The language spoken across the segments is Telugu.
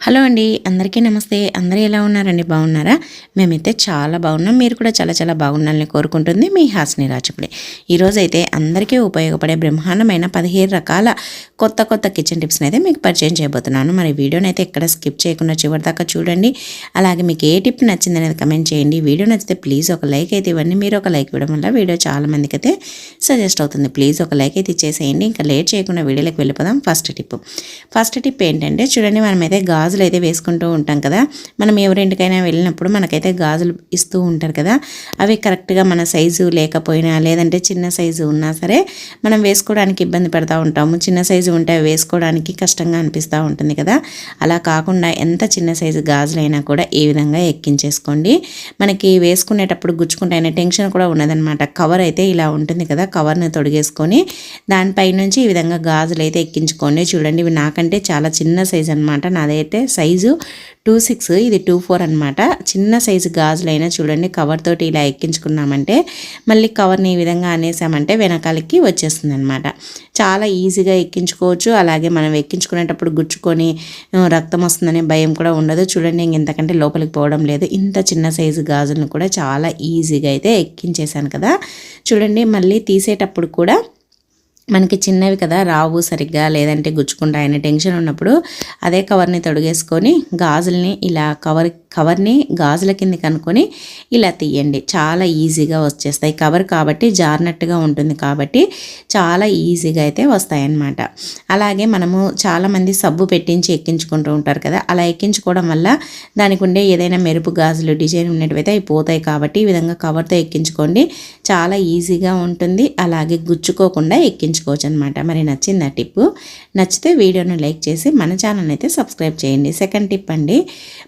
హలో అండి, అందరికీ నమస్తే. అందరూ ఎలా ఉన్నారండి? బాగున్నారా? మేమైతే చాలా బాగున్నాం. మీరు కూడా చాలా చాలా బాగుండాలని కోరుకుంటుంది మీ హాస్ని రాజపుడే. ఈరోజు అయితే అందరికీ ఉపయోగపడే బ్రహ్మాండమైన 17 రకాల కొత్త కిచెన్ టిప్స్ని అయితే మీకు పరిచయం చేయబోతున్నాను. మరి వీడియోని అయితే ఎక్కడ స్కిప్ చేయకుండా చివరి దాకా చూడండి. అలాగే మీకు ఏ టిప్ నచ్చింది అనేది కమెంట్ చేయండి. వీడియో నచ్చితే ప్లీజ్ ఒక లైక్ అయితే ఇవ్వండి. మీరు ఒక లైక్ ఇవ్వడం వల్ల వీడియో చాలా మందికి అయితే సజెస్ట్ అవుతుంది. ప్లీజ్ ఒక లైక్ అయితే ఇచ్చేసేయండి. ఇంకా లేట్ చేయకుండా వీడియోలోకి వెళ్ళిపోదాం. ఫస్ట్ టిప్ ఏంటంటే చూడండి, మనమైతే గాజులు అయితే వేసుకుంటూ ఉంటాం కదా. మనం ఎవరింటికైనా వెళ్ళినప్పుడు మనకైతే గాజులు ఇస్తూ ఉంటారు కదా. అవి కరెక్ట్గా మన సైజు లేకపోయినా లేదంటే చిన్న సైజు ఉన్నా సరే మనం వేసుకోవడానికి ఇబ్బంది పడుతూ ఉంటాము. చిన్న సైజు ఉంటే వేసుకోవడానికి కష్టంగా అనిపిస్తూ ఉంటుంది కదా. అలా కాకుండా ఎంత చిన్న సైజు గాజులైనా కూడా ఈ విధంగా ఎక్కించేసుకోండి. మనకి వేసుకునేటప్పుడు గుచ్చుకుంటే టెన్షన్ కూడా ఉన్నదనమాట. కవర్ అయితే ఇలా ఉంటుంది కదా, కవర్ని తొడిగేసుకొని దానిపై నుంచి ఈ విధంగా గాజులు అయితే ఎక్కించుకోండి. చూడండి, ఇవి నాకంటే చాలా చిన్న సైజు అనమాట. నాదైతే సైజు 26, ఇది 24 అనమాట. చిన్న సైజు గాజులైనా చూడండి, కవర్ తోటి ఇలా ఎక్కించుకున్నామంటే మళ్ళీ కవర్ని ఈ విధంగా అనేసామంటే వెనకాలకి వచ్చేస్తుంది అనమాట. చాలా ఈజీగా ఎక్కించుకోవచ్చు. అలాగే మనం ఎక్కించుకునేటప్పుడు గుచ్చుకొని రక్తం వస్తుందనే భయం కూడా ఉండదు. చూడండి, ఇంతకంటే లోపలికి పోవడం లేదు. ఇంత చిన్న సైజు గాజులను కూడా చాలా ఈజీగా అయితే ఎక్కించేసాను కదా. చూడండి, మళ్ళీ తీసేటప్పుడు కూడా మనకి చిన్నవి కదా, రావు సరిగ్గా, లేదంటే గుచ్చుకుంటాయనే టెన్షన్ ఉన్నప్పుడు అదే కవర్ని తొడిగేసుకొని గాజుల్ని ఇలా కవర్ని గాజుల కింద కనుక్కొని ఇలా తీయండి. చాలా ఈజీగా వచ్చేస్తాయి. కవర్ కాబట్టి జారినట్టుగా ఉంటుంది కాబట్టి చాలా ఈజీగా అయితే వస్తాయన్నమాట. అలాగే మనము చాలామంది సబ్బు పెట్టించి ఎక్కించుకుంటూ ఉంటారు కదా. అలా ఎక్కించుకోవడం వల్ల దానికి ఉండే ఏదైనా మెరుపు గాజులు డిజైన్ ఉన్నట్టువైతే అవి పోతాయి. కాబట్టి ఈ విధంగా కవర్తో ఎక్కించుకోండి. చాలా ఈజీగా ఉంటుంది. అలాగే గుచ్చుకోకుండా ఎక్కించుకోవచ్చు అనమాట. మరి నచ్చింది ఆ టిప్? నచ్చితే వీడియోను లైక్ చేసి మన ఛానల్ అయితే సబ్స్క్రైబ్ చేయండి. సెకండ్ టిప్ అండి,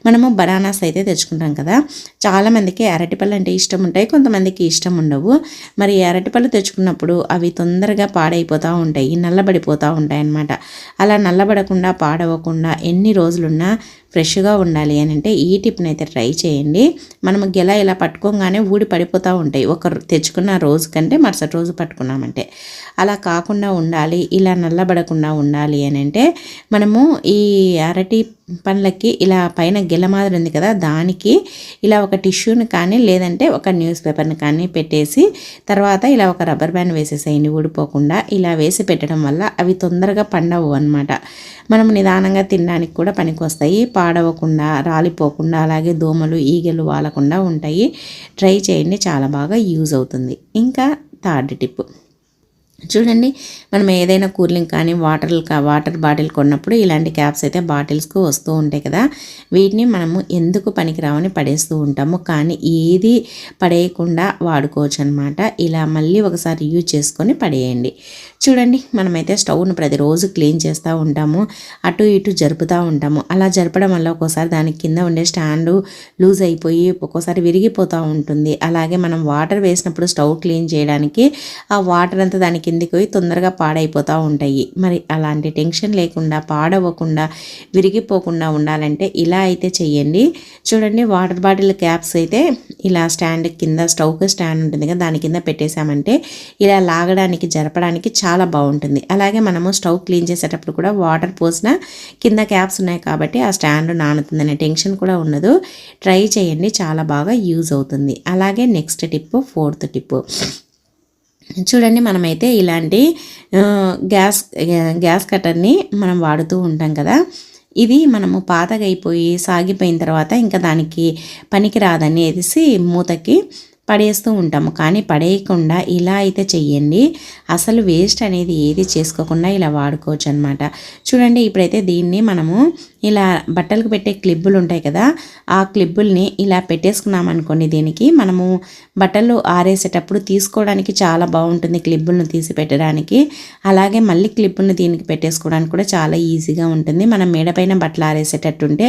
మనము బనానాస్ అయితే తెచ్చుకుంటాం కదా. చాలామందికి అరటిపళ్ళు అంటే ఇష్టం ఉంటాయి, కొంతమందికి ఇష్టం ఉండవు. మరి అరటిపళ్ళు తెచ్చుకున్నప్పుడు అవి తొందరగా పాడైపోతూ ఉంటాయి, నల్లబడిపోతూ ఉంటాయి అన్నమాట. అలా నల్లబడకుండా పాడవకుండా ఎన్ని రోజులున్నా ఫ్రెష్గా ఉండాలి అని అంటే ఈ టిప్ని అయితే ట్రై చేయండి. మనము గెల ఇలా పట్టుకోగానే ఊడి పడిపోతూ ఉంటాయి, ఒక తెచ్చుకున్న రోజు కంటే మరుసటి రోజు పట్టుకున్నామంటే. అలా కాకుండా ఉండాలి, ఇలా నల్లబడకుండా ఉండాలి అని అంటే మనము ఈ అరటి పండ్లకి ఇలా పైన గెల మాదిరి ఉంది కదా, దానికి ఇలా ఒక టిష్యూని కానీ లేదంటే ఒక న్యూస్ పేపర్ని కానీ పెట్టేసి తర్వాత ఇలా ఒక రబ్బర్ బ్యాండ్ వేసేసేయండి ఊడిపోకుండా. ఇలా వేసి పెట్టడం వల్ల అవి తొందరగా పండవు అనమాట. మనం నిదానంగా తినడానికి కూడా పనికి వస్తాయి, పాడవకుండా రాలిపోకుండా, అలాగే దోమలు ఈగలు వాలకుండా ఉంటాయి. ట్రై చేయండి, చాలా బాగా యూజ్ అవుతుంది. ఇంకా థర్డ్ టిప్ చూడండి, మనం ఏదైనా కూలింగ్ కానీ వాటర్ బాటిల్ కొన్నప్పుడు ఇలాంటి క్యాప్స్ అయితే బాటిల్స్కు వస్తూ ఉంటాయి కదా. వీటిని మనము ఎందుకు పనికిరావని పడేస్తూ ఉంటాము, కానీ ఏది పడేయకుండా వాడుకోవచ్చు అనమాట. ఇలా మళ్ళీ ఒకసారి యూజ్ చేసుకొని పడేయండి. చూడండి, మనమైతే స్టవ్ను ప్రతిరోజు క్లీన్ చేస్తూ ఉంటాము, అటు ఇటు జరుపుతూ ఉంటాము. అలా జరపడం వల్ల ఒక్కోసారి దానికి కింద ఉండే స్టాండు లూజ్ అయిపోయి ఒక్కోసారి విరిగిపోతూ ఉంటుంది. అలాగే మనం వాటర్ వేసినప్పుడు స్టవ్ క్లీన్ చేయడానికి ఆ వాటర్ అంతా దానికి కిందికి పోయి తొందరగా పాడైపోతూ ఉంటాయి. మరి అలాంటి టెన్షన్ లేకుండా, పాడవకుండా, విరిగిపోకుండా ఉండాలంటే ఇలా అయితే చెయ్యండి. చూడండి, వాటర్ బాటిల్ క్యాప్స్ అయితే ఇలా స్టాండ్ కింద, స్టవ్కి స్టాండ్ ఉంటుంది కదా, దాని కింద పెట్టేశామంటే ఇలా లాగడానికి జరపడానికి చాలా బాగుంటుంది. అలాగే మనము స్టవ్ క్లీన్ చేసేటప్పుడు కూడా వాటర్ పోసిన కింద క్యాప్స్ ఉన్నాయి కాబట్టి ఆ స్టాండ్ నానుతుందనే టెన్షన్ కూడా ఉండదు. ట్రై చేయండి, చాలా బాగా యూజ్ అవుతుంది. అలాగే నెక్స్ట్ టిప్, ఫోర్త్ టిప్ చూడండి, మనమైతే ఇలాంటి గ్యాస్ కట్టర్ని మనం వాడుతూ ఉంటాం కదా. ఇది మనము పాతగా అయిపోయి సాగిపోయిన తర్వాత ఇంకా దానికి పనికి రాదనేసి మూతకి పడేస్తూ ఉంటాము. కానీ పడేయకుండా ఇలా అయితే చెయ్యండి. అసలు వేస్ట్ అనేది ఏది చేసుకోకుండా ఇలా వాడుకోవచ్చు అనమాట. చూడండి, ఇప్పుడైతే దీన్ని మనము ఇలా బట్టలకు పెట్టే క్లిబ్బులు ఉంటాయి కదా, ఆ క్లిబ్బుల్ని ఇలా పెట్టేసుకున్నామనుకోండి, దీనికి మనము బట్టలు ఆరేసేటప్పుడు తీసుకోవడానికి చాలా బాగుంటుంది, క్లిబ్బులను తీసి పెట్టడానికి. అలాగే మళ్ళీ క్లిబ్బులను దీనికి పెట్టేసుకోవడానికి కూడా చాలా ఈజీగా ఉంటుంది. మనం మేడపైన బట్టలు ఆరేసేటట్టుంటే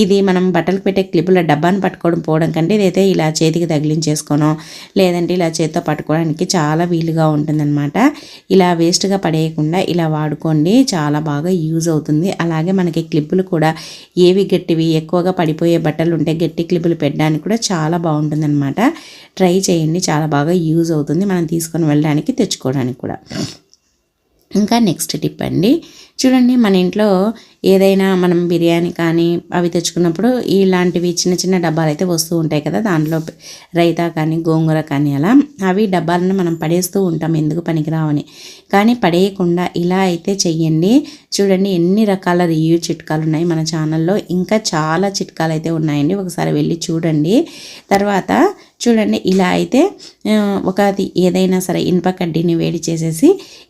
ఇది మనం బట్టలకు పెట్టే క్లిబ్బుల డబ్బాను పట్టుకోవడం పోవడం కంటే ఇదైతే ఇలా చేతికి తగిలించేసుకోవడం లేదంటే ఇలా చేత్తో పట్టుకోవడానికి చాలా వీలుగా ఉంటుందన్నమాట. ఇలా వేస్ట్గా పడేయకుండా ఇలా వాడుకోండి, చాలా బాగా యూజ్ అవుతుంది. అలాగే మనకి క్లిప్పులు కూడా ఏవి గట్టివి ఎక్కువగా పడిపోయే బట్టలు ఉంటే గట్టి క్లిప్పులు పెట్టడానికి కూడా చాలా బాగుంటుందన్నమాట. ట్రై చేయండి, చాలా బాగా యూజ్ అవుతుంది మనం తీసుకొని వెళ్ళడానికి, తెచ్చుకోవడానికి కూడా. ఇంకా నెక్స్ట్ టిప్ అండి, చూడండి మన ఇంట్లో ఏదైనా మనం బిర్యానీ కానీ అవి తెచ్చుకున్నప్పుడు ఇలాంటివి చిన్న చిన్న డబ్బాలు అయితే వస్తూ ఉంటాయి కదా, దాంట్లో రైతా కానీ గోంగూర కానీ అలా అవి డబ్బాలను మనం పడేస్తూ ఉంటాం ఎందుకు పనికిరావని. కానీ పడేయకుండా ఇలా అయితే చెయ్యండి. చూడండి ఎన్ని రకాల రివ్యూ చిట్కాలు ఉన్నాయి మన ఛానల్లో, ఇంకా చాలా చిట్కాలు అయితే ఉన్నాయండి, ఒకసారి వెళ్ళి చూడండి. తర్వాత చూడండి ఇలా అయితే ఒకది ఏదైనా సరే ఇనుప కడ్డీని వేడి చేసేసి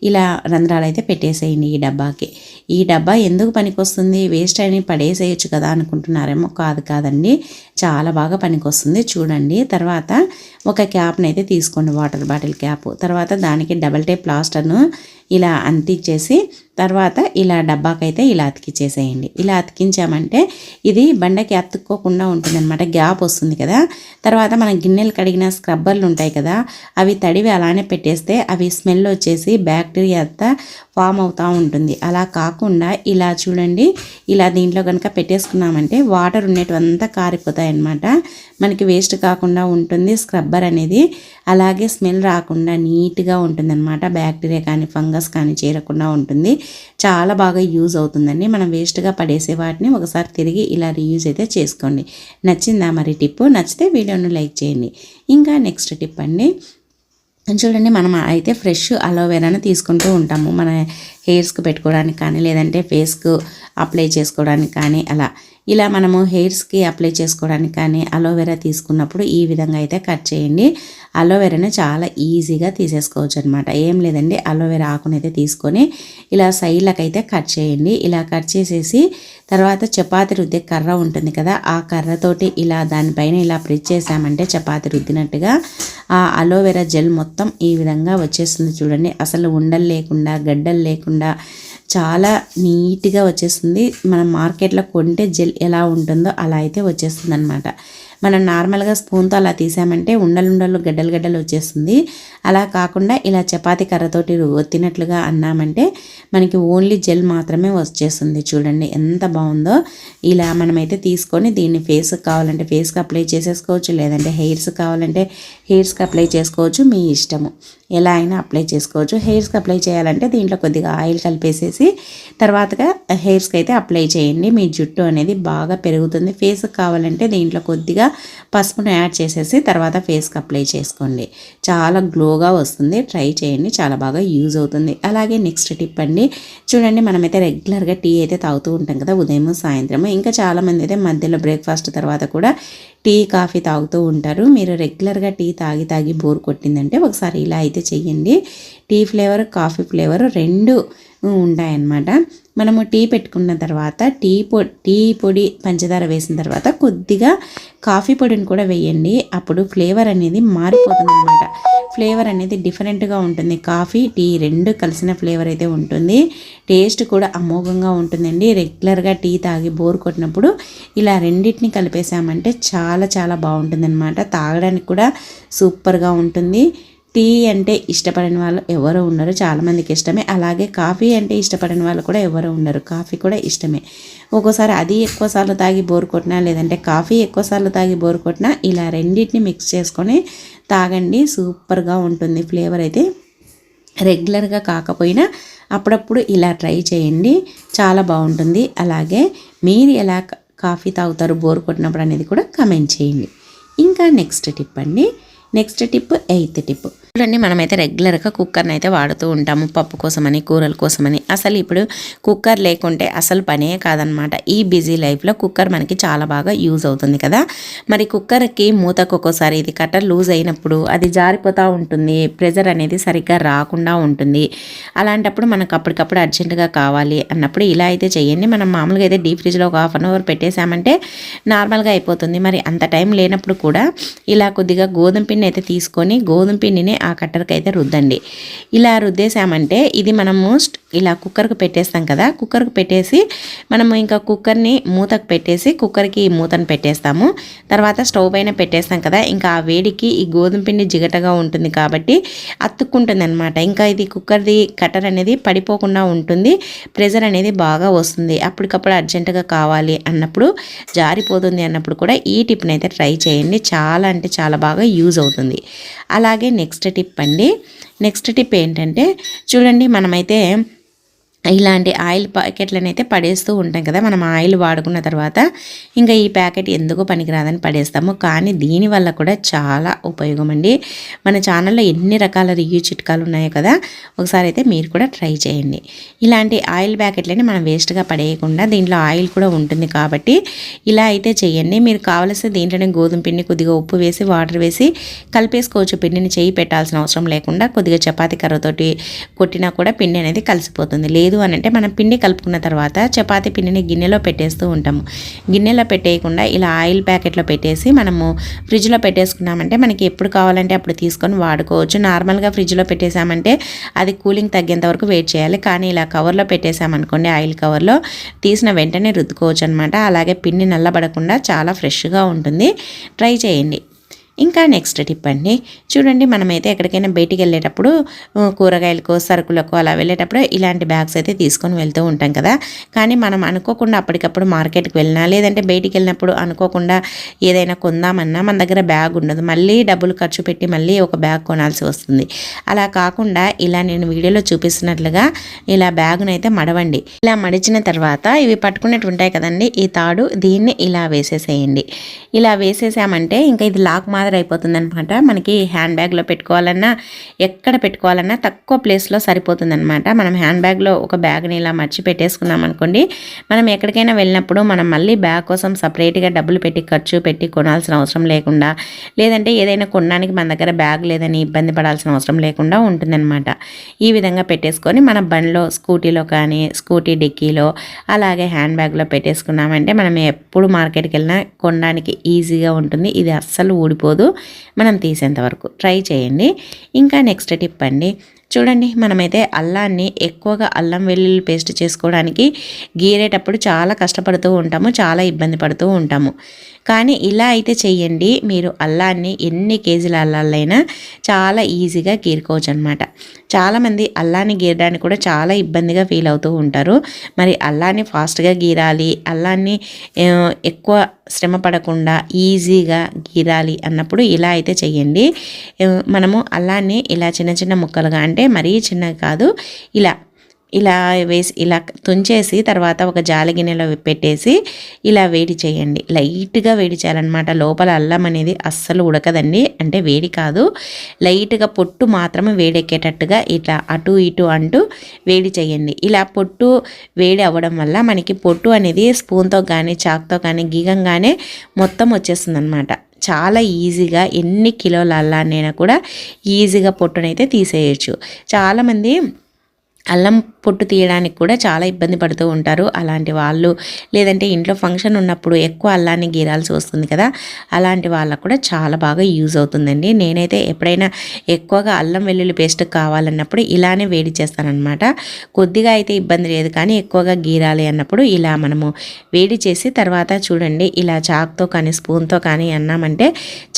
ఇలా రంధ్రాలు అయితే పెట్టేసేయండి ఈ డబ్బాకి. ఈ డబ్బా ఎందుకు పనికొస్తుంది, వేస్ట్ అని పడేసేయచ్చు కదా అనుకుంటున్నారేమో, కాదండి, చాలా బాగా పనికొస్తుంది. చూడండి తర్వాత ఒక క్యాప్ని అయితే తీసుకోండి, వాటర్ బాటిల్ క్యాప్. తర్వాత దానికి డబల్ టేప్ ప్లాస్టర్ను ఇలా అంటించేసి తర్వాత ఇలా డబ్బాకైతే ఇలా అతికించేసేయండి. ఇలా అతికించామంటే ఇది బండకి అతుక్కోకుండా ఉంటుందన్నమాట, గ్యాప్ వస్తుంది కదా. తర్వాత మన గిన్నెలు కడిగిన స్క్రబ్బర్లు ఉంటాయి కదా, అవి తడివి అలానే పెట్టేస్తే అవి స్మెల్ వచ్చేసి బ్యాక్టీరియా అంతా ఫామ్ అవుతూ ఉంటుంది. అలా కాకుండా ఇలా చూడండి, ఇలా దీంట్లో కనుక పెట్టేసుకున్నామంటే వాటర్ ఉండేటివంతా కారిపోతాయి అన్నమాట, మనకి వేస్ట్ కాకుండా ఉంటుంది స్క్రబ్బర్ అనేది. అలాగే స్మెల్ రాకుండా నీట్గా ఉంటుందన్నమాట, బ్యాక్టీరియా కానీ ఫంగస్ కానీ చేరకుండా ఉంటుంది. చాలా బాగా యూజ్ అవుతుందండి. మనం వేస్ట్గా పడేసే వాటిని ఒకసారి తిరిగి ఇలా రీయూజ్ అయితే చేసుకోండి. నచ్చిందా మరి టిప్పు? నచ్చితే వీడియోను లైక్ చేయండి. ఇంకా నెక్స్ట్ టిప్ అండి, చూడండి మనం అయితే ఫ్రెష్ అలోవెరాను తీసుకుంటూ ఉంటాము మన హెయిర్స్కి పెట్టుకోవడానికి కానీ లేదంటే ఫేస్కు అప్లై చేసుకోవడానికి కానీ అలా. ఇలా మనము హెయిర్స్కి అప్లై చేసుకోవడానికి కానీ అలోవెరా తీసుకున్నప్పుడు ఈ విధంగా అయితే కట్ చేయండి. అలోవెరాను చాలా ఈజీగా తీసేసుకోవచ్చు అనమాట. ఏం లేదండి, అలోవెరా ఆకునైతే తీసుకొని ఇలా సైడ్లకు అయితే కట్ చేయండి. ఇలా కట్ చేసేసి తర్వాత చపాతి రుద్దే కర్ర ఉంటుంది కదా, ఆ కర్రతోటి ఇలా దానిపైన ఇలా ప్రెస్ చేసామంటే చపాతి రుద్దినట్టుగా ఆ అలోవెరా జెల్ మొత్తం ఈ విధంగా వచ్చేస్తుంది. చూడండి అసలు ఉండలు లేకుండా గడ్డలు లేకుండా చాలా నీట్గా వచ్చేస్తుంది. మనం మార్కెట్లో కొంటే జెల్ ఎలా ఉంటుందో అలా అయితే వచ్చేస్తుంది అనమాట. మనం నార్మల్గా స్పూన్తో అలా తీసామంటే ఉండలు గడ్డలు వచ్చేస్తుంది. అలా కాకుండా ఇలా చపాతీ కర్రతోటి ఒత్తినట్లుగా అన్నామంటే మనకి ఓన్లీ జెల్ మాత్రమే వచ్చేస్తుంది. చూడండి ఎంత బాగుందో. ఇలా మనమైతే తీసుకొని దీన్ని ఫేస్కి కావాలంటే ఫేస్కి అప్లై చేసేసుకోవచ్చు, లేదంటే హెయిర్స్ కావాలంటే హెయిర్స్కి అప్లై చేసుకోవచ్చు, మీ ఇష్టము, ఎలా అయినా అప్లై చేసుకోవచ్చు. హెయిర్స్కి అప్లై చేయాలంటే దీంట్లో కొద్దిగా ఆయిల్ కలిపేసేసి తర్వాతగా హెయిర్స్కి అయితే అప్లై చేయండి. మీ జుట్టు అనేది బాగా పెరుగుతుంది. ఫేస్కి కావాలంటే దీంట్లో కొద్దిగా పసుపును యాడ్ చేసేసి తర్వాత ఫేస్కి అప్లై చేసుకోండి, చాలా గ్లోగా వస్తుంది. ట్రై చేయండి, చాలా బాగా యూజ్ అవుతుంది. అలాగే నెక్స్ట్ టిప్ అండి, చూడండి మనమైతే రెగ్యులర్గా టీ అయితే తాగుతూ ఉంటాం కదా, ఉదయం సాయంత్రం. ఇంకా చాలామంది అయితే మధ్యలో బ్రేక్ఫాస్ట్ తర్వాత కూడా టీ కాఫీ తాగుతూ ఉంటారు. మీరు రెగ్యులర్గా టీ తాగి బోర్ కొట్టిందంటే ఒకసారి ఇలా అయితే చెయ్యండి. టీ ఫ్లేవర్ కాఫీ ఫ్లేవర్ రెండు ఉంటాయన్నమాట. మనము టీ పెట్టుకున్న తర్వాత టీ పొడి పంచదార వేసిన తర్వాత కొద్దిగా కాఫీ పొడిని కూడా వేయండి. అప్పుడు ఫ్లేవర్ అనేది మారిపోతుంది అనమాట. ఫ్లేవర్ అనేది డిఫరెంట్గా ఉంటుంది. కాఫీ టీ రెండు కలిసిన ఫ్లేవర్ అయితే ఉంటుంది. టేస్ట్ కూడా అమోఘంగా ఉంటుందండి. రెగ్యులర్గా టీ తాగి బోర్ కొట్టినప్పుడు ఇలా రెండింటిని కలిపేసామంటే చాలా బాగుంటుంది అనమాట. తాగడానికి కూడా సూపర్గా ఉంటుంది. టీ అంటే ఇష్టపడని వాళ్ళు ఎవరు ఉండరు, చాలామందికి ఇష్టమే. అలాగే కాఫీ అంటే ఇష్టపడని వాళ్ళు కూడా ఎవరు ఉండరు, కాఫీ కూడా ఇష్టమే. ఒక్కోసారి అది ఎక్కువసార్లు తాగి బోర్ కొట్టినా లేదంటే కాఫీ ఎక్కువసార్లు తాగి బోర్ కొట్టినా ఇలా రెండింటిని మిక్స్ చేసుకొని తాగండి, సూపర్గా ఉంటుంది. ఫ్లేవర్ అయితే రెగ్యులర్గా కాకపోయినా అప్పుడప్పుడు ఇలా ట్రై చేయండి, చాలా బాగుంటుంది. అలాగే మీరు ఎలా కాఫీ తాగుతారు బోర్ కొట్టినప్పుడు అనేది కూడా కమెంట్ చేయండి. ఇంకా నెక్స్ట్ టిప్ అండి, నెక్స్ట్ టిప్ 8th టిప్. చూడండి మనమైతే రెగ్యులర్గా కుక్కర్ని అయితే వాడుతూ ఉంటాము, పప్పు కోసమని కూరల కోసమని. అసలు ఇప్పుడు కుక్కర్ లేకుంటే అసలు పనే కాదనమాట. ఈ బిజీ లైఫ్లో కుక్కర్ మనకి చాలా బాగా యూజ్ అవుతుంది కదా. మరి కుక్కర్కి మూతకు ఒక్కోసారి ఇది కట్టర్ లూజ్ అయినప్పుడు అది జారిపోతూ ఉంటుంది, ప్రెజర్ అనేది సరిగ్గా రాకుండా ఉంటుంది. అలాంటప్పుడు మనకు అప్పటికప్పుడు అర్జెంటుగా కావాలి అన్నప్పుడు ఇలా అయితే చేయండి. మనం మామూలుగా అయితే డీప్ ఫ్రిడ్జ్లో ఒక 1/2 అవర్ పెట్టేసామంటే నార్మల్గా అయిపోతుంది. మరి అంత టైం లేనప్పుడు కూడా ఇలా కొద్దిగా గోధుమ పిండి అయితే తీసుకొని గోధుమ పిండిని ఆ కట్టర్కి అయితే రుద్దండి. ఇలా రుద్దేసామంటే ఇది మనము ఇలా కుక్కర్కి పెట్టేస్తాం కదా, కుక్కర్కి పెట్టేసి మనము ఇంకా కుక్కర్ని మూతకు పెట్టేసి కుక్కర్కి ఈ మూతను పెట్టేస్తాము. తర్వాత స్టవ్ పైన పెట్టేస్తాం కదా, ఇంకా ఆ వేడికి ఈ గోధుమ పిండి జిగటగా ఉంటుంది కాబట్టి అతుక్కుంటుంది అనమాట. ఇంకా ఇది కుక్కర్ది కట్టర్ అనేది పడిపోకుండా ఉంటుంది, ప్రెజర్ అనేది బాగా వస్తుంది. అప్పటికప్పుడు అర్జెంటుగా కావాలి అన్నప్పుడు జారిపోతుంది అన్నప్పుడు కూడా ఈ టిప్ని అయితే ట్రై చేయండి, చాలా అంటే చాలా బాగా యూజ్ అవుతుంది. అలాగే నెక్స్ట్ టిప్ అండి, నెక్స్ట్ టిప్ ఏంటంటే చూడండి మనమైతే ఇలాంటి ఆయిల్ ప్యాకెట్లను అయితే పడేస్తూ ఉంటాం కదా, మనం ఆయిల్ వాడుకున్న తర్వాత ఇంకా ఈ ప్యాకెట్ ఎందుకు పనికిరాదని పడేస్తాము. కానీ దీనివల్ల కూడా చాలా ఉపయోగం అండి. మన ఛానల్లో ఎన్ని రకాల రివ్యూ చిట్కాలు ఉన్నాయో కదా, ఒకసారి అయితే మీరు కూడా ట్రై చేయండి. ఇలాంటి ఆయిల్ ప్యాకెట్లని మనం వేస్ట్గా పడేయకుండా దీంట్లో ఆయిల్ కూడా ఉంటుంది కాబట్టి ఇలా అయితే చేయండి. మీరు కావలసిన దీంట్లోనే గోధుమ పిండి, కొద్దిగా ఉప్పు వేసి వాటర్ వేసి కలిపేసుకోవచ్చు. పిండిని చేయి పెట్టాల్సిన అవసరం లేకుండా కొద్దిగా చపాతీ కర్రతోటి కొట్టినా కూడా పిండి అనేది కలిసిపోతుంది. లేదు అని అంటే మనం పిండి కలుపుకున్న తర్వాత చపాతీ పిండిని గిన్నెలో పెట్టేస్తూ ఉంటాము. గిన్నెలో పెట్టేయకుండా ఇలా ఆయిల్ ప్యాకెట్లో పెట్టేసి మనము ఫ్రిడ్జ్లో పెట్టేసుకున్నామంటే మనకి ఎప్పుడు కావాలంటే అప్పుడు తీసుకొని వాడుకోవచ్చు. నార్మల్గా ఫ్రిడ్జ్లో పెట్టేసామంటే అది కూలింగ్ తగ్గేంత వరకు వెయిట్ చేయాలి. కానీ ఇలా కవర్లో పెట్టేసామనుకోండి, ఆయిల్ కవర్లో తీసిన వెంటనే రుద్దుకోవచ్చు అనమాట. అలాగే పిండి నల్లబడకుండా చాలా ఫ్రెష్గా ఉంటుంది. ట్రై చేయండి. ఇంకా నెక్స్ట్ టిప్ అండి, చూడండి మనమైతే ఎక్కడికైనా బయటికి వెళ్ళేటప్పుడు కూరగాయలకు, సరుకులకు అలా వెళ్ళేటప్పుడు ఇలాంటి బ్యాగ్స్ అయితే తీసుకొని వెళ్తూ ఉంటాం కదా. కానీ మనం అనుకోకుండా అప్పటికప్పుడు మార్కెట్కి వెళ్ళినా లేదంటే బయటికి వెళ్ళినప్పుడు అనుకోకుండా ఏదైనా కొందామన్నా మన దగ్గర బ్యాగ్ ఉండదు. మళ్ళీ డబ్బులు ఖర్చు పెట్టి మళ్ళీ ఒక బ్యాగ్ కొనాల్సి వస్తుంది. అలా కాకుండా ఇలా నేను వీడియోలో చూపిస్తున్నట్లుగా ఇలా బ్యాగును అయితే మడవండి. ఇలా మడిచిన తర్వాత ఇవి పట్టుకునేట్టు ఉంటాయి కదండి, ఈ తాడు, దీన్ని ఇలా వేసేసేయండి. ఇలా వేసేసామంటే ఇంకా ఇది లాక్ మాదిరి అయిపోతుంది అనమాట. మనకి హ్యాండ్ బ్యాగ్లో పెట్టుకోవాలన్నా ఎక్కడ పెట్టుకోవాలన్నా తక్కువ ప్లేస్లో సరిపోతుంది అనమాట. మనం హ్యాండ్ బ్యాగ్లో ఒక బ్యాగ్ని ఇలా మర్చి పెట్టేసుకున్నాం అనుకోండి, మనం ఎక్కడికైనా వెళ్ళినప్పుడు మనం మళ్ళీ బ్యాగ్ కోసం సపరేట్గా డబ్బులు పెట్టి ఖర్చు పెట్టి కొనాల్సిన అవసరం లేకుండా, లేదంటే ఏదైనా కొనడానికి మన దగ్గర బ్యాగ్ లేదని ఇబ్బంది పడాల్సిన అవసరం లేకుండా ఉంటుందన్నమాట. ఈ విధంగా పెట్టేసుకొని మన బండిలో, స్కూటీలో కానీ స్కూటీ డిక్కీలో అలాగే హ్యాండ్ బ్యాగ్లో పెట్టేసుకున్నామంటే మనం ఎప్పుడు మార్కెట్కి వెళ్ళినా కొనడానికి ఈజీగా ఉంటుంది. ఇది అస్సలు ఊడిపోదు మనం తీసేంత వరకు. ట్రై చేయండి. ఇంకా నెక్స్ట్ టిప్ అండి, చూడండి మనమైతే అల్లాన్ని ఎక్కువగా అల్లం వెల్లుల్లి పేస్ట్ చేసుకోవడానికి గీరేటప్పుడు చాలా కష్టపడుతూ ఉంటాము, చాలా ఇబ్బంది పడుతూ ఉంటాము. కానీ ఇలా అయితే చెయ్యండి, మీరు అల్లాన్ని ఎన్ని కేజీల అల్లాలైనా చాలా ఈజీగా గీరుకోవచ్చు అనమాట. చాలామంది అల్లాన్ని గీరడానికి కూడా చాలా ఇబ్బందిగా ఫీల్ అవుతూ ఉంటారు. మరి అల్లాన్ని ఫాస్ట్గా గీరాలి, అల్లాన్ని ఎక్కువ శ్రమ పడకుండా ఈజీగా గీరాలి అన్నప్పుడు ఇలా అయితే చెయ్యండి. మనము అల్లాన్ని ఇలా చిన్న చిన్న ముక్కలుగా, అంటే మరీ చిన్నగా కాదు, ఇలా వేసి ఇలా తుంచేసి తర్వాత ఒక జాలి గిన్నెలో పెట్టేసి ఇలా వేడి చేయండి. లైట్గా వేడి చేయాలన్నమాట. లోపల అల్లం అనేది అస్సలు ఉడకదండి, అంటే వేడి కాదు, లైట్గా పొట్టు మాత్రమే వేడెక్కేటట్టుగా ఇట్లా అటు ఇటు అంటూ వేడి చేయండి. ఇలా పొట్టు వేడి అవ్వడం వల్ల మనకి పొట్టు అనేది స్పూన్తో కానీ చాక్తో కానీ గీగంగానే మొత్తం వచ్చేస్తుంది అనమాట. చాలా ఈజీగా ఎన్ని కిలోల అల్లాన్నైనా కూడా ఈజీగా పొట్టునైతే తీసేయచ్చు. చాలామంది అల్లం పొట్టు తీయడానికి కూడా చాలా ఇబ్బంది పడుతూ ఉంటారు. అలాంటి వాళ్ళు, లేదంటే ఇంట్లో ఫంక్షన్ ఉన్నప్పుడు ఎక్కువ అల్లాన్ని గీరాల్సి వస్తుంది కదా, అలాంటి వాళ్ళకు కూడా చాలా బాగా యూజ్ అవుతుందండి. నేనైతే ఎప్పుడైనా ఎక్కువగా అల్లం వెల్లుల్లి పేస్ట్ కావాలన్నప్పుడు ఇలానే వేడి చేస్తానన్నమాట. కొద్దిగా అయితే ఇబ్బంది లేదు, కానీ ఎక్కువగా గీరాలి అన్నప్పుడు ఇలా మనము వేడి చేసి తర్వాత చూడండి ఇలా చాక్తో కానీ స్పూన్తో కానీ అన్నామంటే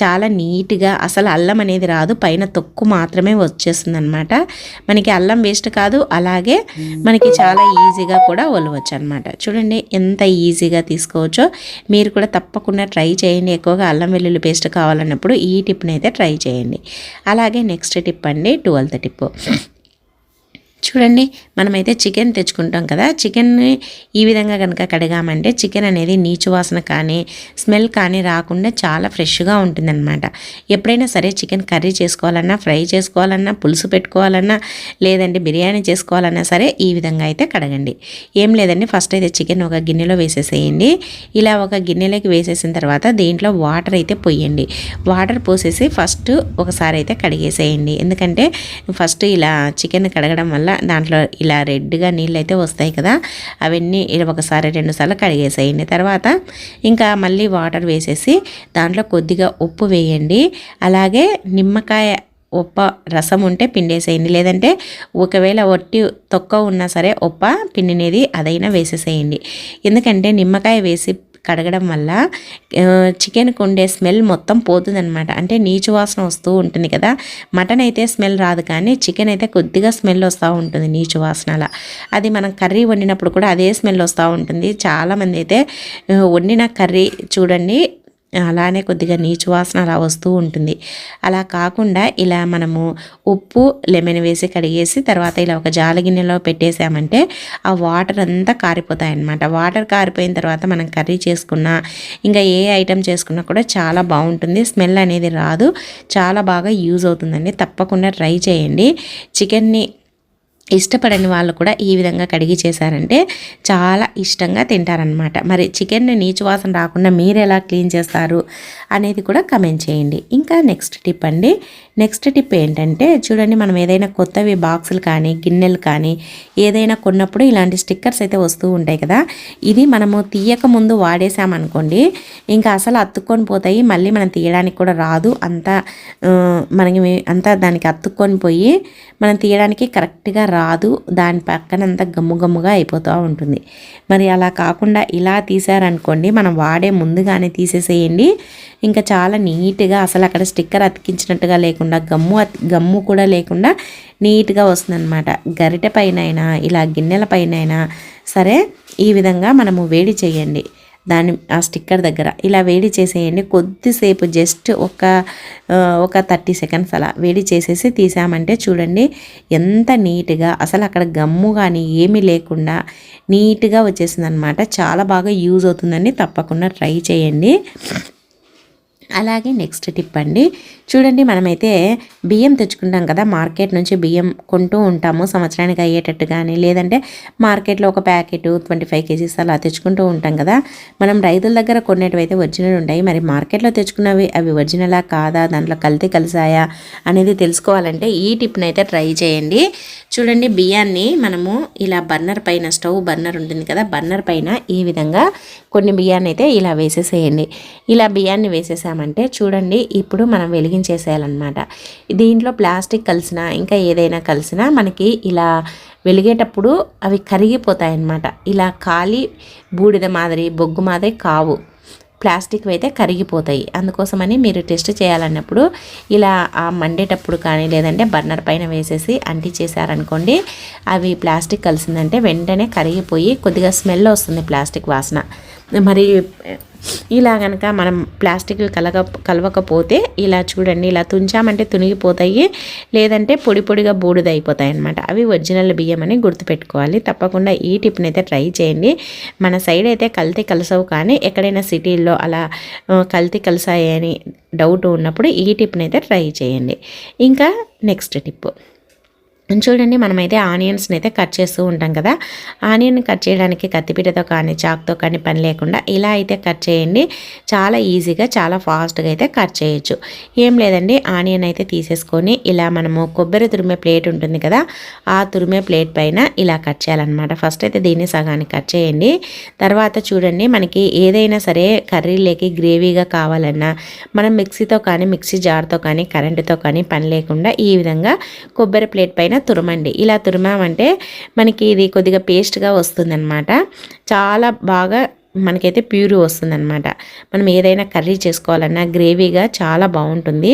చాలా నీట్గా, అసలు అల్లం అనేది రాదు, పైన తొక్కు మాత్రమే వచ్చేస్తుంది అనమాట. మనకి అల్లం వేస్ట్ కాదు, అలాగే మనకి చాలా ఈజీగా కూడా ఒలవచ్చు అనమాట. చూడండి ఎంత ఈజీగా తీసుకోవచ్చో. మీరు కూడా తప్పకుండా ట్రై చేయండి. ఎక్కువగా అల్లం వెల్లుల్లి పేస్ట్ కావాలన్నప్పుడు ఈ టిప్ని అయితే ట్రై చేయండి. అలాగే నెక్స్ట్ టిప్ అండి, 12th టిప్. చూడండి మనమైతే చికెన్ తెచ్చుకుంటాం కదా, చికెన్ని ఈ విధంగా కనుక కడిగామంటే చికెన్ అనేది నీచు వాసన కానీ స్మెల్ కానీ రాకుండా చాలా ఫ్రెష్గా ఉంటుందన్నమాట. ఎప్పుడైనా సరే చికెన్ కర్రీ చేసుకోవాలన్నా, ఫ్రై చేసుకోవాలన్నా, పులుసు పెట్టుకోవాలన్నా, లేదంటే బిర్యానీ చేసుకోవాలన్నా సరే ఈ విధంగా అయితే కడగండి. ఏం లేదండి, ఫస్ట్ అయితే చికెన్ ఒక గిన్నెలో వేసేసేయండి. ఇలా ఒక గిన్నెలోకి వేసేసిన తర్వాత దీంట్లో వాటర్ అయితే పోయండి. వాటర్ పోసేసి ఫస్ట్ ఒకసారి అయితే కడిగేసేయండి. ఎందుకంటే ఫస్ట్ ఇలా చికెన్ కడగడం వల్ల దాంట్లో ఇలా రెడ్గా నీళ్ళు అయితే వస్తాయి కదా, అవన్నీ ఇలా ఒకసారి 2 సార్లు కడిగేసేయండి. తర్వాత ఇంకా మళ్ళీ వాటర్ వేసేసి దాంట్లో కొద్దిగా ఉప్పు వేయండి. అలాగే నిమ్మకాయ ఉప్ప రసం ఉంటే పిండేసేయండి, లేదంటే ఒకవేళ ఒట్టి తొక్క ఉన్నా సరే ఉప్ప పిండినేది అదైనా వేసేసేయండి. ఎందుకంటే నిమ్మకాయ వేసి కడగడం వల్ల చికెన్కి ఉండే స్మెల్ మొత్తం పోతుందన్నమాట. అంటే నీచు వాసన వస్తూ ఉంటుంది కదా, మటన్ అయితే స్మెల్ రాదు, కానీ చికెన్ అయితే కొద్దిగా స్మెల్ వస్తూ ఉంటుంది నీచు వాసనలా. అది మనం కర్రీ వండినప్పుడు కూడా అదే స్మెల్ వస్తూ ఉంటుంది. చాలామంది అయితే వండిన కర్రీ చూడండి అలానే కొద్దిగా నీచు వాసన అలా వస్తూ ఉంటుంది. అలా కాకుండా ఇలా మనము ఉప్పు లెమన్ వేసి కడిగేసి తర్వాత ఇలా ఒక జాలి గిన్నెలో పెట్టేసామంటే ఆ వాటర్ అంతా కారిపోతాయి అన్నమాట. వాటర్ కారిపోయిన తర్వాత మనం కర్రీ చేసుకున్నా ఇంకా ఏ ఐటెం చేసుకున్నా కూడా చాలా బాగుంటుంది. స్మెల్ అనేది రాదు, చాలా బాగా యూజ్ అవుతుందండి. తప్పకుండా ట్రై చేయండి. చికెన్ని ఇష్టపడని వాళ్ళు కూడా ఈ విధంగా కడిగి చేశారంటే చాలా ఇష్టంగా తింటారనమాట. మరి చికెన్ని నీచు వాసన రాకుండా మీరు ఎలా క్లీన్ చేస్తారు అనేది కూడా కమెంట్ చేయండి. ఇంకా నెక్స్ట్ టిప్ అండి. నెక్స్ట్ టిప్ ఏంటంటే చూడండి, మనం ఏదైనా కొత్తవి బాక్సులు కానీ గిన్నెలు కానీ ఏదైనా కొన్నప్పుడు ఇలాంటి స్టిక్కర్స్ అయితే వస్తూ ఉంటాయి కదా. ఇది మనము తీయక ముందు వాడేసామనుకోండి ఇంకా అసలు అతుక్కొని పోతాయి, మళ్ళీ మనం తీయడానికి కూడా రాదు. అంతా దానికి అతుక్కొని పోయి మనం తీయడానికి కరెక్ట్గా రాదు. దాని పక్కన అంతా గమ్ముగా అయిపోతూ ఉంటుంది. మరి అలా కాకుండా ఇలా తీసారనుకోండి, మనం వాడే ముందుగానే తీసేసేయండి. ఇంకా చాలా నీట్గా అసలు అక్కడ స్టిక్కర్ అతికించినట్టుగా లేకుండా గమ్ము కూడా లేకుండా నీట్గా వస్తుందన్నమాట. గరిటె పైన అయినా ఇలా గిన్నెల పైన అయినా సరే ఈ విధంగా మనము వేడి చేయండి. ఆ స్టిక్కర్ దగ్గర ఇలా వేడి చేసేయండి. కొద్దిసేపు జస్ట్ ఒక 30 సెకండ్స్ అలా వేడి చేసేసి తీసామంటే చూడండి ఎంత నీట్గా అసలు అక్కడ గమ్ము కానీ ఏమీ లేకుండా నీట్గా వచ్చేసింది అనమాట. చాలా బాగా యూజ్ అవుతుందండి. తప్పకుండా ట్రై చేయండి. అలాగే నెక్స్ట్ టిప్ అండి. చూడండి, మనమైతే బియ్యం తెచ్చుకుంటాం కదా, మార్కెట్ నుంచి బియ్యం కొంటూ ఉంటాము సంవత్సరానికి అయ్యేటట్టు కానీ, లేదంటే మార్కెట్లో ఒక ప్యాకెట్ 25 kgs అలా తెచ్చుకుంటూ ఉంటాం కదా. మనం రైతుల దగ్గర కొనేటివైతే ఒరిజినల్ ఉంటాయి. మరి మార్కెట్లో తెచ్చుకున్నవి అవి ఒరిజినలా కాదా, దాంట్లో కల్తీ కలిసాయా అనేది తెలుసుకోవాలంటే ఈ టిప్ని అయితే ట్రై చేయండి. చూడండి, బియ్యాన్ని మనము ఇలా బర్నర్ పైన, స్టవ్ బర్నర్ ఉంటుంది కదా, బర్నర్ పైన ఈ విధంగా కొన్ని బియ్యాన్ని అయితే ఇలా వేసేసేయండి. ఇలా బియ్యాన్ని వేసేసామంటే చూడండి ఇప్పుడు మనం వెలిగించేసేయాలన్నమాట. దీంట్లో ప్లాస్టిక్ కలిసినా ఇంకా ఏదైనా కలిసినా మనకి ఇలా వెలిగేటప్పుడు అవి కరిగిపోతాయి అన్నమాట. ఇలా ఖాళీ బూడిద మాదిరి బొగ్గు మాదిరి కావు, ప్లాస్టిక్ అయితే కరిగిపోతాయి. అందుకోసమని మీరు టెస్ట్ చేయాలన్నప్పుడు ఇలా ఆ మండేటప్పుడు కానీ లేదంటే బర్నర్ పైన వేసేసి అంటించేసారనుకోండి, అవి ప్లాస్టిక్ కలిసిందంటే వెంటనే కరిగిపోయి కొద్దిగా స్మెల్ వస్తుంది, ప్లాస్టిక్ వాసన. మరి ఇలా కనుక మనం ప్లాస్టిక్ కలవకపోతే ఇలా చూడండి, ఇలా తుంచామంటే తునిగిపోతాయి, లేదంటే పొడిగా బూడిదైపోతాయి అన్నమాట. అవి ఒరిజినల్ బియ్యం అని గుర్తుపెట్టుకోవాలి. తప్పకుండా ఈ టిప్ని అయితే ట్రై చేయండి. మన సైడ్ అయితే కల్తీ కలిసవు, కానీ ఎక్కడైనా సిటీల్లో అలా కల్తీ కలిసాయి అని డౌట్ ఉన్నప్పుడు ఈ టిప్ని అయితే ట్రై చేయండి. ఇంకా నెక్స్ట్ టిప్ చూడండి, మనమైతే ఆనియన్స్ని అయితే కట్ చేస్తూ ఉంటాం కదా. ఆనియన్ కట్ చేయడానికి కత్తిపీటతో కానీ చాక్తో కానీ పని లేకుండా ఇలా అయితే కట్ చేయండి. చాలా ఈజీగా చాలా ఫాస్ట్గా అయితే కట్ చేయొచ్చు. ఏం లేదండి, ఆనియన్ అయితే తీసేసుకొని ఇలా మనము కొబ్బరి తురిమే ప్లేట్ ఉంటుంది కదా, ఆ తురిమే ప్లేట్ పైన ఇలా కట్ చేయాలన్నమాట. ఫస్ట్ అయితే దీన్ని సగానికి కట్ చేయండి. తర్వాత చూడండి, మనకి ఏదైనా సరే కర్రీలోకి గ్రేవీగా కావాలన్నా మనం మిక్సీతో కానీ మిక్సీ జార్తో కానీ కరెంటుతో కానీ పని లేకుండా ఈ విధంగా కొబ్బరి ప్లేట్ పైన తురమండి. ఇలా తురిమామంటే మనకి ఇది కొద్దిగా పేస్ట్గా వస్తుందన్నమాట. చాలా బాగా మనకైతే ప్యూర్ వస్తుందన్నమాట. మనం ఏదైనా కర్రీ చేసుకోవాలన్నా గ్రేవీగా చాలా బాగుంటుంది.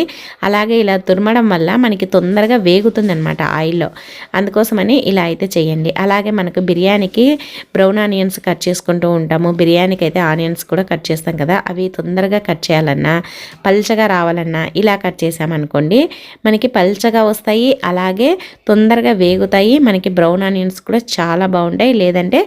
అలాగే ఇలా తురమడం వల్ల మనకి తొందరగా వేగుతుందన్నమాట ఆయిల్లో. అందుకోసమని ఇలా అయితే చేయండి. అలాగే మనకు బిర్యానీకి బ్రౌన్ ఆనియన్స్ కట్ చేసుకుంటూ ఉంటాము, బిర్యానీకి అయితే ఆనియన్స్ కూడా కట్ చేస్తాం కదా, అవి తొందరగా కట్ చేయాలన్నా పల్చగా రావాలన్నా ఇలా కట్ చేసామనుకోండి మనకి పల్చగా వస్తాయి, అలాగే తొందరగా వేగుతాయి. మనకి బ్రౌన్ ఆనియన్స్ కూడా చాలా బాగుంటాయి. లేదంటే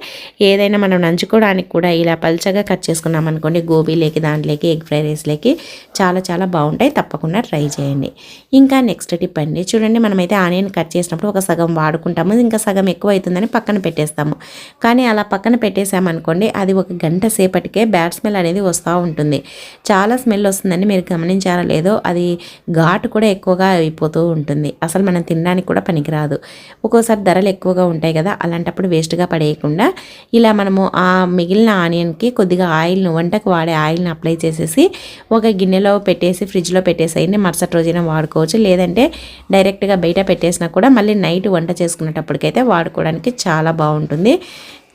ఏదైనా మనం నంచుకోవడానికి కూడా ఇలా పల్చగా కట్ చేసుకున్నాం అనుకోండి, గోబీలోకి దాంట్లోకి ఎగ్ ఫ్రైడ్ రైస్లోకి చాలా బాగుంటాయి. తప్పకుండా ట్రై చేయండి. ఇంకా నెక్స్ట్ టిప్ అండి. చూడండి, మనమైతే ఆనియన్ కట్ చేసినప్పుడు ఒక సగం వాడుకుంటాము, ఇంకా సగం ఎక్కువ అవుతుందని పక్కన పెట్టేస్తాము. కానీ అలా పక్కన పెట్టేసామనుకోండి అది ఒక గంట సేపటికే బ్యాడ్ స్మెల్ అనేది వస్తూ ఉంటుంది. చాలా స్మెల్ వస్తుందని మీరు గమనించారో లేదో, అది ఘాటు కూడా ఎక్కువగా అయిపోతూ ఉంటుంది. అసలు మనం తినడానికి కూడా పనికిరాదు. ఒక్కోసారి ధరలు ఎక్కువగా ఉంటాయి కదా, అలాంటప్పుడు వేస్ట్గా పడేయకుండా ఇలా మనము ఆ మిగిలిన ఆనియన్కి కొద్దిగా ఆయిల్ను, వంటకు వాడే ఆయిల్ని అప్లై చేసేసి ఒక గిన్నెలో పెట్టేసి ఫ్రిడ్జ్లో పెట్టేసేయండి. మరుసటి రోజున వాడుకోవచ్చు. లేదంటే డైరెక్ట్గా బయట పెట్టేసినా కూడా మళ్ళీ నైట్ వంట చేసుకునేటప్పటికైతే వాడుకోవడానికి చాలా బాగుంటుంది.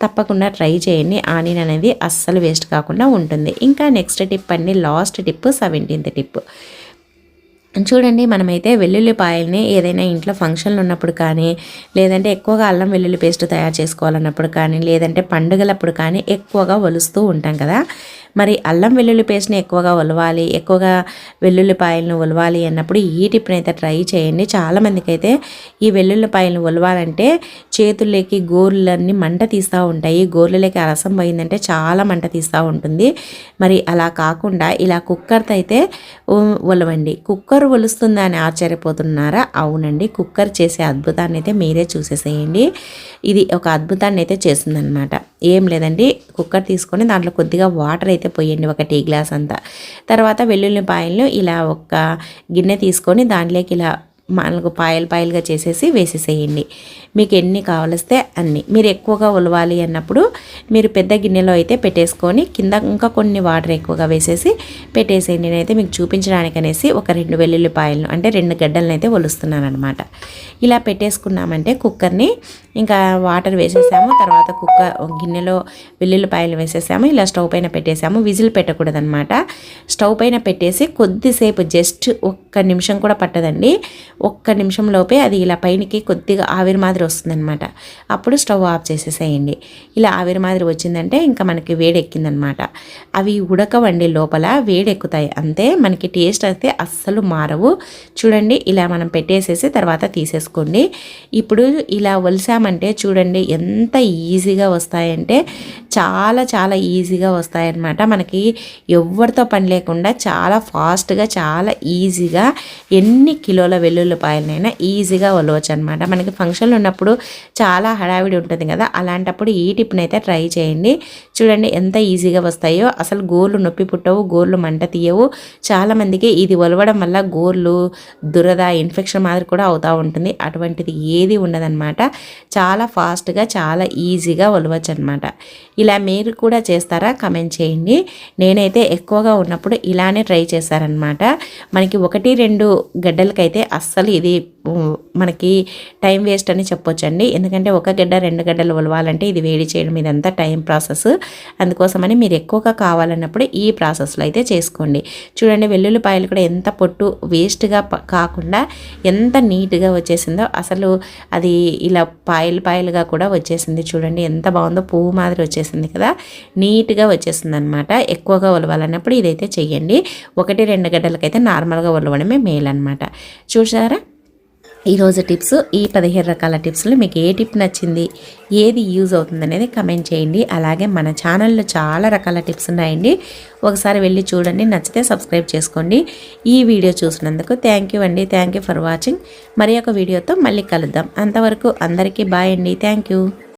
తప్పకుండా ట్రై చేయండి. ఆనియన్ అనేది అస్సలు వేస్ట్ కాకుండా ఉంటుంది. ఇంకా నెక్స్ట్ టిప్ అండి, లాస్ట్ టిప్, 17th టిప్. చూడండి, మనమైతే వెల్లుల్లిపాయల్ని ఏదైనా ఇంట్లో ఫంక్షన్లు ఉన్నప్పుడు కానీ, లేదంటే ఎక్కువగా అల్లం వెల్లుల్లి పేస్ట్ తయారు చేసుకోవాలన్నప్పుడు కానీ, లేదంటే పండుగలప్పుడు కానీ ఎక్కువగా ఒలుస్తూ ఉంటాం కదా. మరి అల్లం వెల్లుల్లి పేస్ట్ని ఎక్కువగా ఒలవాలి, ఎక్కువగా వెల్లుల్లిపాయలను ఒలవాలి అన్నప్పుడు ఈ టిప్ని అయితే ట్రై చేయండి. చాలామందికి అయితే ఈ వెల్లుల్లిపాయలను ఒలవాలంటే చేతుల్లోకి గోర్లన్నీ మంట తీస్తూ ఉంటాయి. గోర్లలోకి ఆ రసం పోయిందంటే చాలా మంట తీస్తూ ఉంటుంది. మరి అలా కాకుండా ఇలా కుక్కర్తో అయితే ఒలవండి. కుక్కర్ ఒలుస్తుందా అని ఆశ్చర్యపోతున్నారా? అవునండి, కుక్కర్ చేసే అద్భుతాన్ని అయితే మీరే చూసేసేయండి. ఇది ఒక అద్భుతాన్ని అయితే చేస్తుందన్నమాట. ఏం లేదండి, కుక్కర్ తీసుకొని దాంట్లో కొద్దిగా వాటర్ అయితే పోయండి, ఒక టీ గ్లాస్ అంతా. తర్వాత వెల్లుల్లిపాయలను ఇలా ఒక గిన్నె తీసుకొని దాంట్లోకి ఇలా మనకు పాయలుగా చేసేసి వేసేసేయండి. మీకు ఎన్ని కావలిస్తే అన్ని. మీరు ఎక్కువగా ఉలవాలి అన్నప్పుడు మీరు పెద్ద గిన్నెలో అయితే పెట్టేసుకొని కింద ఇంకా కొన్ని వాటర్ ఎక్కువగా వేసేసి పెట్టేసేయండి. నేనైతే మీకు చూపించడానికి అనేసి ఒక 2 వెల్లుల్లిపాయలను అంటే 2 గడ్డలను అయితే ఒలుస్తున్నాను అనమాట. ఇలా పెట్టేసుకున్నామంటే కుక్కర్ని ఇంకా వాటర్ వేసేసాము. తర్వాత గిన్నెలో వెల్లుల్లిపాయలు వేసేసాము. ఇలా స్టవ్ పైన పెట్టేసాము. విజిల్ పెట్టకూడదనమాట. స్టవ్ పైన పెట్టేసి కొద్దిసేపు జస్ట్ 1 నిమిషం కూడా పట్టదండి, 1 నిమిషం లోపే అది ఇలా పైనకి కొద్దిగా ఆవిరి మాదిరి వస్తుందన్నమాట. అప్పుడు స్టవ్ ఆఫ్ చేసేసేయండి. ఇలా ఆవిరి మాదిరి వచ్చిందంటే ఇంకా మనకి వేడెక్కిందనమాట. అవి ఉడకవండి, లోపల వేడెక్కుతాయి అంతే. మనకి టేస్ట్ అయితే అస్సలు మారవు. చూడండి, ఇలా మనం పెట్టేసేసి తర్వాత తీసేసుకోండి. ఇప్పుడు ఇలా ఒలిసామంటే చూడండి ఎంత ఈజీగా వస్తాయంటే చాలా చాలా ఈజీగా వస్తాయన్నమాట. మనకి ఎవరితో పని లేకుండా చాలా ఫాస్ట్గా చాలా ఈజీగా ఎన్ని కిలోల వెల్లుల్లిపాయలనైనా ఈజీగా ఒలవచ్చు అనమాట. మనకి ఫంక్షన్లు ఉన్నప్పుడు చాలా హడావిడి ఉంటుంది కదా, అలాంటప్పుడు ఈ టిప్ని అయితే ట్రై చేయండి. చూడండి ఎంత ఈజీగా వస్తాయో. అసలు గోర్లు నొప్పి పుట్టవు, గోర్లు మంట తీయవు. చాలామందికి ఇది ఒలవడం వల్ల గోర్లు దురద ఇన్ఫెక్షన్ మాదిరి కూడా అవుతూ ఉంటుంది. అటువంటిది ఏది ఉండదన్నమాట. చాలా ఫాస్ట్గా చాలా ఈజీగా ఒలవచ్చు అనమాట. ఇలా మీరు కూడా చేస్తారా? కమెంట్ చేయండి. నేనైతే ఎక్కువగా ఉన్నప్పుడు ఇలానే ట్రై చేశారనమాట. మనకి 1-2 గడ్డలకైతే అస్సలు ఇది మనకి టైం వేస్ట్ అని చెప్పొచ్చండి. ఎందుకంటే 1 గడ్డ 2 గడ్డలు ఒలవాలంటే ఇది వేడి చేయడం ఇదంతా టైం ప్రాసెస్. అందుకోసమని మీరు ఎక్కువగా కావాలన్నప్పుడు ఈ ప్రాసెస్లో అయితే చేసుకోండి. చూడండి, వెల్లుల్లిపాయలు కూడా ఎంత పొట్టు వేస్ట్గా కాకుండా ఎంత నీట్గా వచ్చేసిందో. అసలు అది ఇలా పాయలుగా కూడా వచ్చేసింది. చూడండి ఎంత బాగుందో, పువ్వు మాదిరి వచ్చేసింది కదా, నీట్గా వచ్చేసింది అనమాట. ఎక్కువగా ఒలవాలన్నప్పుడు ఇదైతే చెయ్యండి. 1-2 గడ్డలకైతే నార్మల్గా ఒలవడమే మేలు అనమాట. చూసారా ఈరోజు టిప్స్, ఈ 15 రకాల టిప్స్లో మీకు ఏ టిప్ నచ్చింది, ఏది యూజ్ అవుతుంది అనేది కమెంట్ చేయండి. అలాగే మన ఛానల్లో చాలా రకాల టిప్స్ ఉన్నాయండి, ఒకసారి వెళ్ళి చూడండి. నచ్చితే సబ్స్క్రైబ్ చేసుకోండి. ఈ వీడియో చూసినందుకు థ్యాంక్ యూ అండి. Thank you for watching. మరి ఒక వీడియోతో మళ్ళీ కలుద్దాం. అంతవరకు అందరికీ బాయ్ అండి. Thank you.